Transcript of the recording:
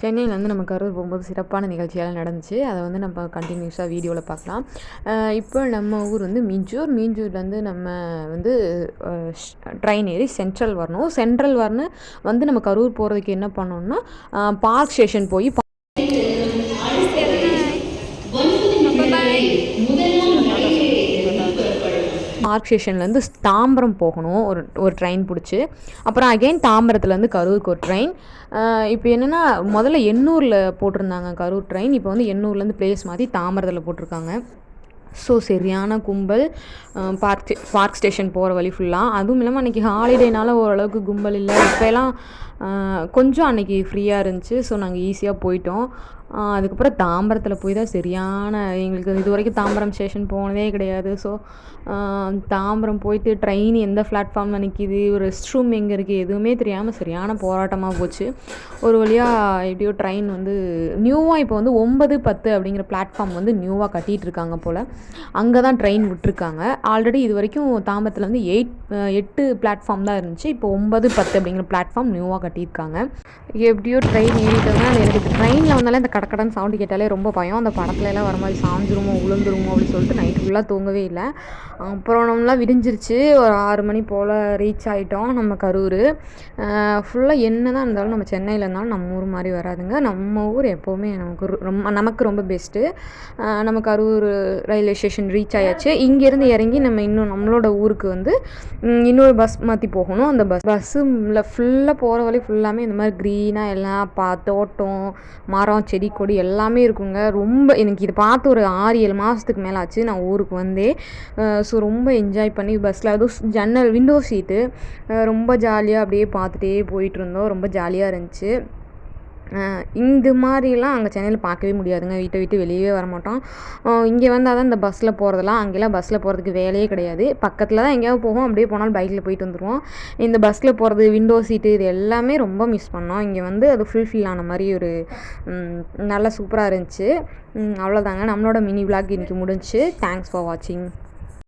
சென்னையில் வந்து நம்ம கரூர் போகும்போது சிறப்பான நிகழ்ச்சியெல்லாம் நடந்துச்சு. அதை வந்து நம்ம கண்டினியூஸாக வீடியோவில் பார்க்கலாம். இப்போ நம்ம ஊர் வந்து மீஞ்சூர்லேருந்து நம்ம வந்து ட்ரெயின் ஏறி சென்ட்ரல் வரணும். சென்ட்ரல் வந்து நம்ம கரூர் போகிறதுக்கு என்ன பண்ணோம்னா பார்க் ஸ்டேஷன் போய் பார்க் ஸ்டேஷன்லேருந்து தாம்பரம் போகணும் ஒரு ட்ரெயின் பிடிச்சி. அப்புறம் அகெயின் தாம்பரத்துலேருந்து கரூருக்கு ஒரு ட்ரெயின். இப்போ என்னென்னா முதல்ல எண்ணூரில் போட்டிருந்தாங்க கரூர் ட்ரெயின். இப்போ வந்து எண்ணூர்லேருந்து பிளேஸ் மாற்றி தாம்பரத்தில் போட்டிருக்காங்க. ஸோ சரியான கும்பல் பார்க் ஸ்டேஷன் போகிற வழி ஃபுல்லாக. அதுவும் இல்லாமல் அன்றைக்கி ஹாலிடேனால ஓரளவுக்கு கும்பல் இல்லை. இப்போலாம் கொஞ்சம் அன்றைக்கி ஃப்ரீயாக இருந்துச்சு. ஸோ நாங்கள் ஈஸியாக போயிட்டோம். அதுக்கப்புறம் தாம்பரத்தில் போய் தான் சரியான எங்களுக்கு இது வரைக்கும் தாம்பரம் ஸ்டேஷன் போனதே கிடையாது. ஸோ தாம்பரம் போயிட்டு ட்ரெயின் எந்த பிளாட்ஃபார்மில் நிற்கிது, ரெஸ்ட் ரூம் எங்கே இருக்குது, எதுவுமே தெரியாமல் சரியான போராட்டமாக போச்சு. ஒரு வழியாக எப்படியோ ட்ரெயின் வந்து நியூவாக இப்போ வந்து 9, 10 அப்படிங்கிற பிளாட்ஃபார்ம் வந்து நியூவாக கட்டிகிட்டு இருக்காங்க போல். அங்கே தான் ட்ரெயின் விட்டுருக்காங்க. ஆல்ரெடி இது வரைக்கும் தாம்பரத்தில் வந்து 8 பிளாட்ஃபார்ம் தான் இருந்துச்சு. இப்போ 9, 10 அப்படிங்கிற பிளாட்ஃபார்ம் நியூவாக கட்டியிருக்காங்க. எப்படியோ ட்ரெயின் ஏறிட்டோம்னா எனக்கு ட்ரெயினில் வந்தாலே அந்த கடக்கடன் சவுண்டு கேட்டாலே ரொம்ப பயம். அந்த படத்துலலாம் வர மாதிரி சாஞ்சிருமோ விழுந்துருமோ அப்படின்னு சொல்லிட்டு நைட்டு ஃபுல்லாக தூங்கவே இல்லை. அப்புறம் நம்மளாம் விடிஞ்சிருச்சு. ஒரு 6 மணி போல் ரீச் ஆகிட்டோம் நம்ம கரூர். ஃபுல்லாக என்ன தான் இருந்தாலும் நம்ம சென்னையில் இருந்தாலும் நம்ம ஊர் மாதிரி வராதுங்க. நம்ம ஊர் எப்போவுமே நமக்கு ரொம்ப பெஸ்ட்டு. நம்ம கரூர் ரயில்வே ஸ்டேஷன் ரீச் ஆயாச்சு. இங்கேருந்து இறங்கி நம்ம இன்னும் நம்மளோட ஊருக்கு வந்து இன்னொரு பஸ் மாற்றி போகணும். அந்த பஸ்ஸில் ஃபுல்லாக போகிற வழி ஃபுல்லாமே இந்த மாதிரி க்ரீனாக எல்லாம் தோட்டம், மரம், செடி, கொடி எல்லாமே இருக்குங்க. ரொம்ப எனக்கு இதை பார்த்து ஒரு 6-7 மாதத்துக்கு மேலே ஆச்சு நான் ஊருக்கு வந்தே. ஸோ ரொம்ப என்ஜாய் பண்ணி பஸ்ஸில் அதுவும் விண்டோ சீட்டு ரொம்ப ஜாலியாக அப்படியே பார்த்துட்டே போயிட்டு இருந்தோம். ரொம்ப ஜாலியாக இருந்துச்சு. இந்த மாதிரிலாம் அங்கே சென்னையில் பார்க்கவே முடியாதுங்க. வீட்டை விட்டு வெளியே வர மாட்டோம். இங்கே வந்தால் தான் இந்த பஸ்ஸில் போகிறதெல்லாம். அங்கெல்லாம் பஸ்ஸில் போகிறதுக்கு வேலையே கிடையாது. பக்கத்தில் தான் எங்கேயாவது போவோம். அப்படியே போனாலும் பைக்கில் போயிட்டு வந்துடுவோம். இந்த பஸ்ஸில் போகிறது, விண்டோ சீட்டு, இது எல்லாமே ரொம்ப மிஸ் பண்ணோம். இங்கே வந்து அது ஃபுல்ஃபில் ஆன மாதிரி ஒரு நல்லா சூப்பராக இருந்துச்சு. அவ்வளோதாங்க, நம்மளோட மினி விளாக் இன்றைக்கி முடிஞ்சுச்சு. தேங்க்ஸ் ஃபார் வாட்சிங்.